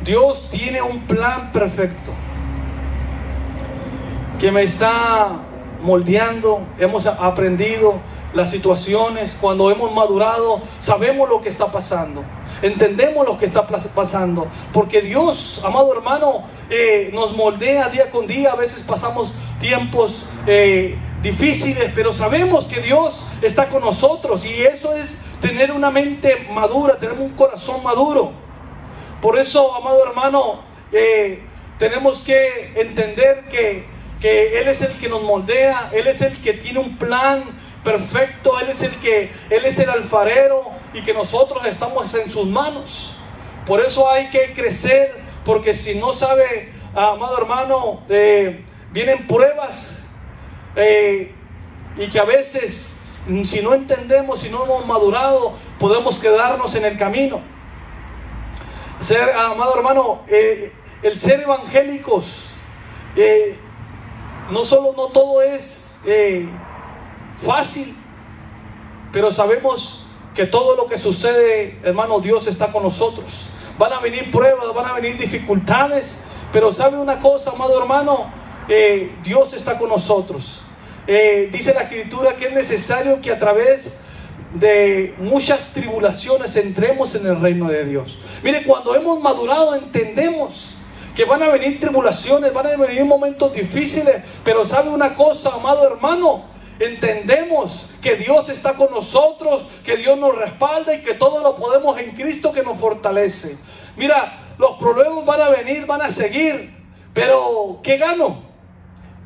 Dios tiene un plan perfecto que me está moldeando. Hemos aprendido las situaciones, cuando hemos madurado, sabemos lo que está pasando, entendemos lo que está pasando, porque Dios, amado hermano, nos moldea día con día. A veces pasamos tiempos difíciles, pero sabemos que Dios está con nosotros, y eso es tener una mente madura, tener un corazón maduro. Por eso, amado hermano, tenemos que entender que Él es el que nos moldea, Él es el que tiene un plan perfecto, Él es el alfarero, y que nosotros estamos en sus manos. Por eso hay que crecer, porque si no sabe, amado hermano, vienen pruebas, y que a veces, si no entendemos, si no hemos madurado, podemos quedarnos en el camino. Amado hermano, el ser evangélicos, no todo es fácil, pero sabemos que todo lo que sucede, hermano, Dios está con nosotros. van a venir pruebas, van a venir dificultades, pero ¿sabe una cosa, amado hermano? Dios está con nosotros. Dice la Escritura que es necesario que a través de muchas tribulaciones entremos en el reino de Dios. Mire, cuando hemos madurado entendemos que van a venir tribulaciones, van a venir momentos difíciles, pero ¿sabe una cosa, amado hermano? Entendemos que Dios está con nosotros, que Dios nos respalda y que todo lo podemos en Cristo que nos fortalece. Mira, los problemas van a venir, van a seguir, pero ¿qué gano?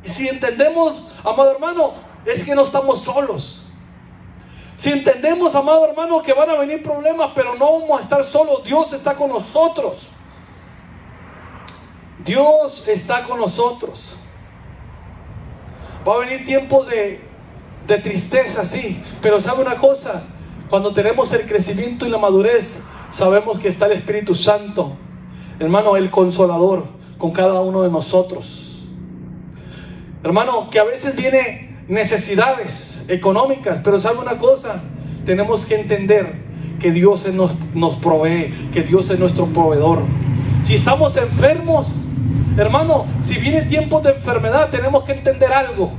Y si entendemos, amado hermano, es que no estamos solos. Si entendemos, amado hermano, que van a venir problemas, pero no vamos a estar solos, Dios está con nosotros. Dios está con nosotros. Va a venir tiempos de tristeza, sí, pero ¿sabe una cosa? Cuando tenemos el crecimiento y la madurez, sabemos que está el Espíritu Santo, hermano, el Consolador, con cada uno de nosotros. Hermano, que a veces viene necesidades económicas, pero ¿sabe una cosa? Tenemos que entender que Dios nos provee, que Dios es nuestro proveedor. Si estamos enfermos, hermano, si vienen tiempos de enfermedad, tenemos que entender algo.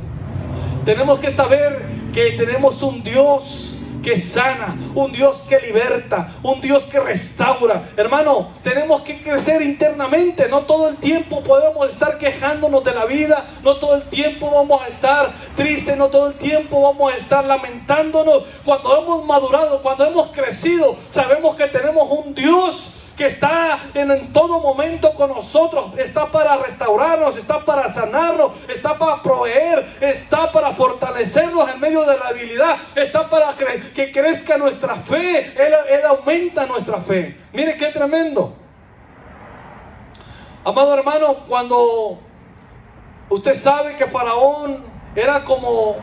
Tenemos que saber que tenemos un Dios que sana, un Dios que liberta, un Dios que restaura. Hermano, tenemos que crecer internamente. No todo el tiempo podemos estar quejándonos de la vida, no todo el tiempo vamos a estar tristes, no todo el tiempo vamos a estar lamentándonos. Cuando hemos madurado, cuando hemos crecido, sabemos que tenemos un Dios que está en todo momento con nosotros, está para restaurarnos, está para sanarnos, está para proveer, está para fortalecernos en medio de la debilidad, está para que crezca nuestra fe. Él aumenta nuestra fe. Mire qué tremendo. Amado hermano, cuando usted sabe que Faraón era como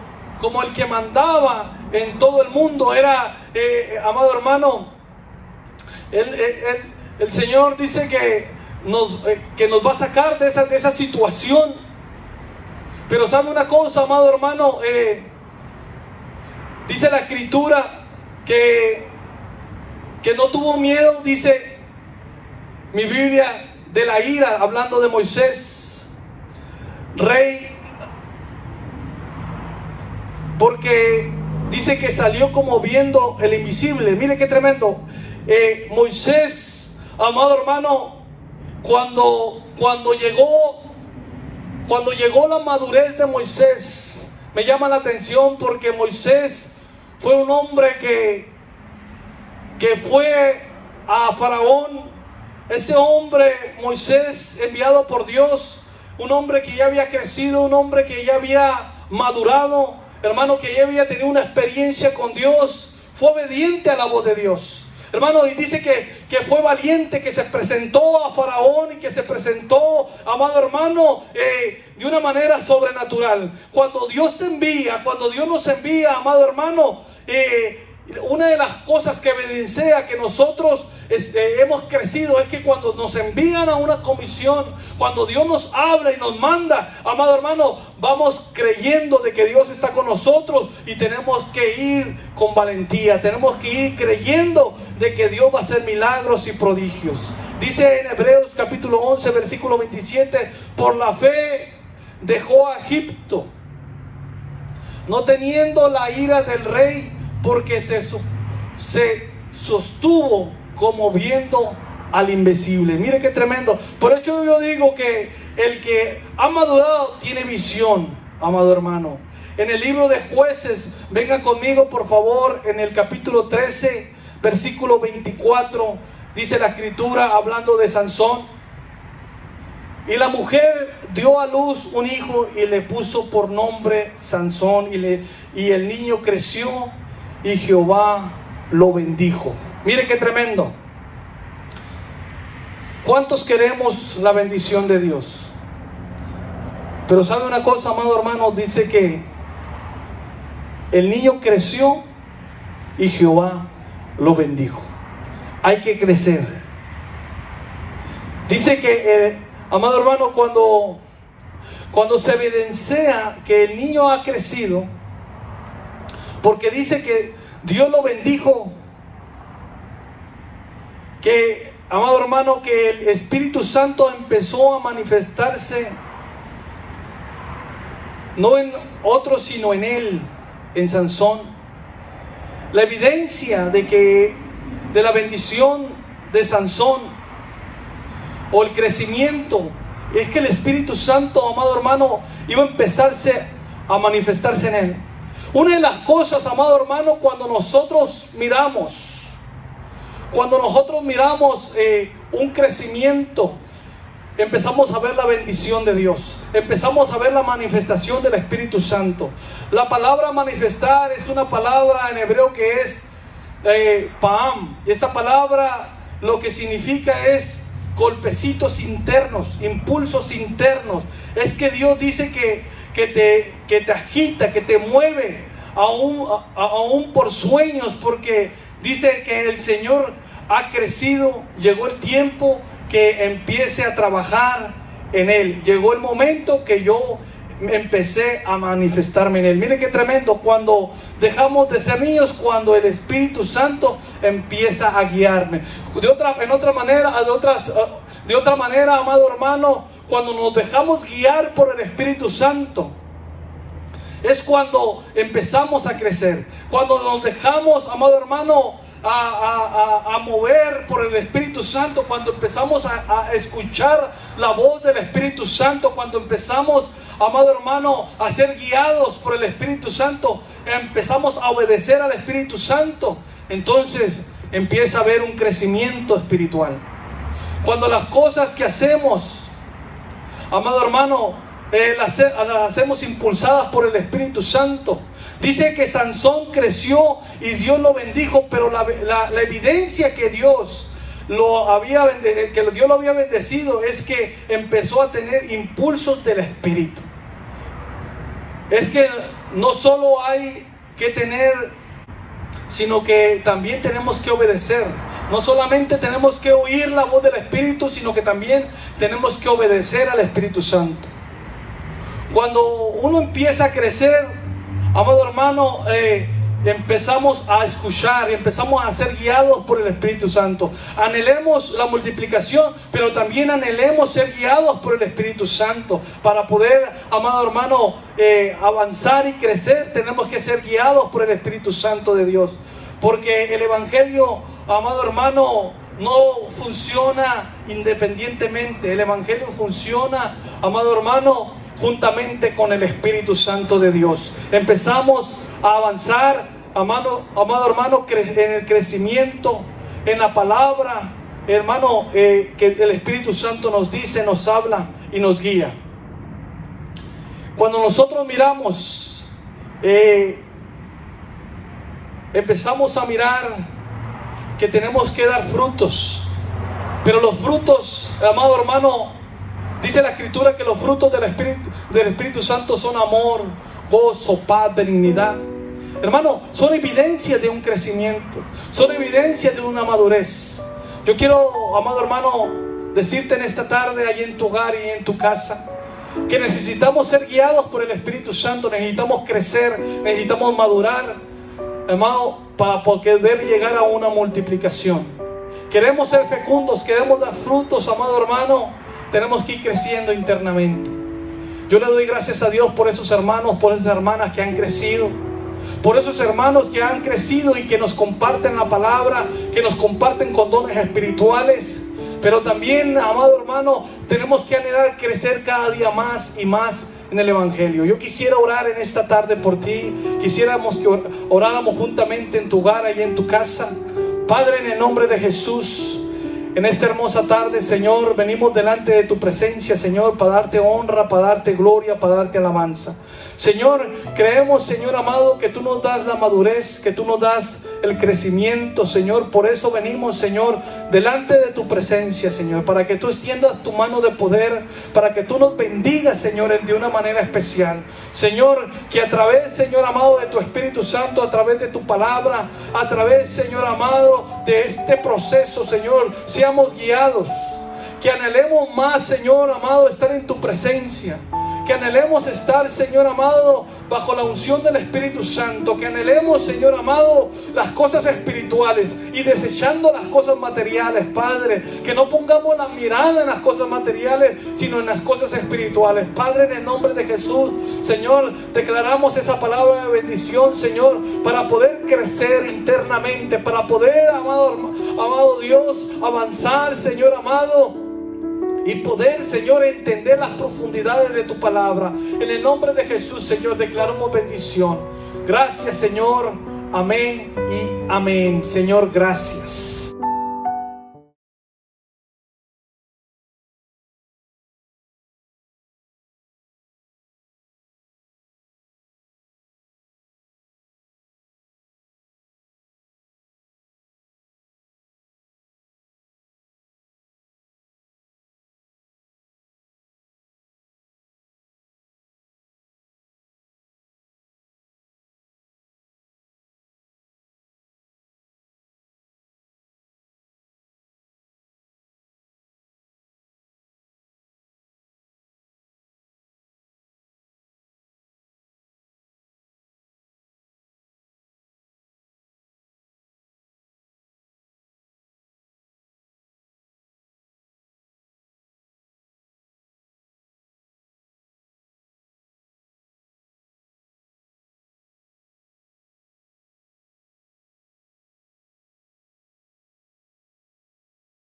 el que mandaba en todo el mundo, amado hermano, el Señor dice que nos va a sacar de esa situación. Pero ¿sabe una cosa, amado hermano? Dice la Escritura que no tuvo miedo, dice mi Biblia, de la ira, hablando de Moisés, rey, porque dice que salió como viendo el invisible. Mire qué tremendo. Moisés, amado hermano, cuando llegó la madurez de Moisés, me llama la atención porque Moisés fue un hombre que fue a Faraón. Este hombre, Moisés, enviado por Dios, un hombre que ya había crecido, un hombre que ya había madurado, hermano, que ya había tenido una experiencia con Dios, fue obediente a la voz de Dios. Hermano, y dice que fue valiente, que se presentó a Faraón y que se presentó, amado hermano, de una manera sobrenatural. Cuando Dios te envía, cuando Dios nos envía, amado hermano, una de las cosas que evidencia que nosotros hemos crecido es que cuando nos envían a una comisión, cuando Dios nos habla y nos manda, amado hermano, vamos creyendo de que Dios está con nosotros y tenemos que ir con valentía, tenemos que ir creyendo de que Dios va a hacer milagros y prodigios. Dice en Hebreos capítulo 11 versículo 27, por la fe dejó a Egipto, no teniendo la ira del rey, porque se sostuvo como viendo al invisible. Mire qué tremendo. Por eso yo digo que el que ha madurado tiene visión, amado hermano. En el libro de Jueces, vengan conmigo por favor, en el capítulo 13, versículo 24, dice la Escritura hablando de Sansón. Y la mujer dio a luz un hijo y le puso por nombre Sansón, y el niño creció y Jehová lo bendijo. Mire qué tremendo. ¿Cuántos queremos la bendición de Dios? Pero ¿sabe una cosa, amado hermano? Dice que el niño creció y Jehová lo bendijo. Hay que crecer. Dice que, amado hermano, cuando se evidencia que el niño ha crecido, porque dice que Dios lo bendijo, que amado hermano, que el Espíritu Santo empezó a manifestarse no en otro, sino en él, en Sansón. La evidencia de la bendición de Sansón o el crecimiento es que el Espíritu Santo, amado hermano, iba a empezarse a manifestarse en él. Una de las cosas, amado hermano, cuando nosotros miramos un crecimiento, empezamos a ver la bendición de Dios, empezamos a ver la manifestación del Espíritu Santo. La palabra manifestar es una palabra en hebreo que es Paam, y esta palabra lo que significa es golpecitos internos, impulsos internos. Es que Dios dice que te agita, que te mueve aún por sueños, porque dice que el Señor ha crecido. Llegó el tiempo que empiece a trabajar en él. Llegó el momento que yo empecé a manifestarme en él. Mire qué tremendo, cuando dejamos de ser niños, cuando el Espíritu Santo empieza a guiarme. De otra manera, amado hermano, cuando nos dejamos guiar por el Espíritu Santo, es cuando empezamos a crecer. Cuando nos dejamos, amado hermano, a mover por el Espíritu Santo, cuando empezamos a escuchar la voz del Espíritu Santo, cuando empezamos, amado hermano, a ser guiados por el Espíritu Santo, empezamos a obedecer al Espíritu Santo, entonces empieza a haber un crecimiento espiritual. Cuando las cosas que hacemos, amado hermano, las hacemos impulsadas por el Espíritu Santo. Dice que Sansón creció y Dios lo bendijo, pero la evidencia que Dios lo había bendecido es que empezó a tener impulsos del Espíritu. Es que no solo hay que tener, sino que también tenemos que obedecer. No solamente tenemos que oír la voz del Espíritu, sino que también tenemos que obedecer al Espíritu Santo. Cuando uno empieza a crecer, amado hermano, empezamos a escuchar y empezamos a ser guiados por el Espíritu Santo. Anhelemos la multiplicación, pero también anhelemos ser guiados por el Espíritu Santo. Para poder, amado hermano, avanzar y crecer, tenemos que ser guiados por el Espíritu Santo de Dios. Porque el Evangelio, amado hermano, no funciona independientemente. El Evangelio funciona, amado hermano, juntamente con el Espíritu Santo de Dios. Empezamos a avanzar, amado hermano, en el crecimiento, en la palabra, hermano, que el Espíritu Santo nos dice, nos habla y nos guía. Cuando nosotros miramos, empezamos a mirar que tenemos que dar frutos, pero los frutos, amado hermano, dice la Escritura que los frutos del Espíritu Santo son amor, gozo, paz, benignidad. Hermano, son evidencias de un crecimiento, son evidencias de una madurez. Yo quiero, amado hermano, decirte en esta tarde, ahí en tu hogar y en tu casa, que necesitamos ser guiados por el Espíritu Santo, necesitamos crecer, necesitamos madurar, hermano, para poder llegar a una multiplicación. Queremos ser fecundos, queremos dar frutos, amado hermano, tenemos que ir creciendo internamente. Yo le doy gracias a Dios por esos hermanos, por esas hermanas que han crecido, por esos hermanos que han crecido y que nos comparten la palabra, que nos comparten con dones espirituales. Pero también, amado hermano, tenemos que anhelar crecer cada día más y más en el Evangelio. Yo quisiera orar en esta tarde por ti. Quisiéramos que oráramos juntamente en tu hogar y en tu casa. Padre, en el nombre de Jesús, en esta hermosa tarde, Señor, venimos delante de tu presencia, Señor, para darte honra, para darte gloria, para darte alabanza. Señor, creemos, Señor amado, que tú nos das la madurez, que tú nos das el crecimiento, Señor. Por eso venimos, Señor, delante de tu presencia, Señor, para que tú extiendas tu mano de poder, para que tú nos bendigas, Señor, de una manera especial. Señor, que a través, Señor amado, de tu Espíritu Santo, a través de tu palabra, a través, Señor amado, de este proceso, Señor, seamos guiados. Que anhelemos más, Señor amado, estar en tu presencia. Que anhelemos estar, Señor amado, bajo la unción del Espíritu Santo. Que anhelemos, Señor amado, las cosas espirituales y desechando las cosas materiales, Padre. Que no pongamos la mirada en las cosas materiales, sino en las cosas espirituales. Padre, en el nombre de Jesús, Señor, declaramos esa palabra de bendición, Señor, para poder crecer internamente, para poder, amado Dios, avanzar, Señor amado, y poder, Señor, entender las profundidades de tu palabra. En el nombre de Jesús, Señor, declaramos bendición. Gracias, Señor. Amén y amén. Señor, gracias.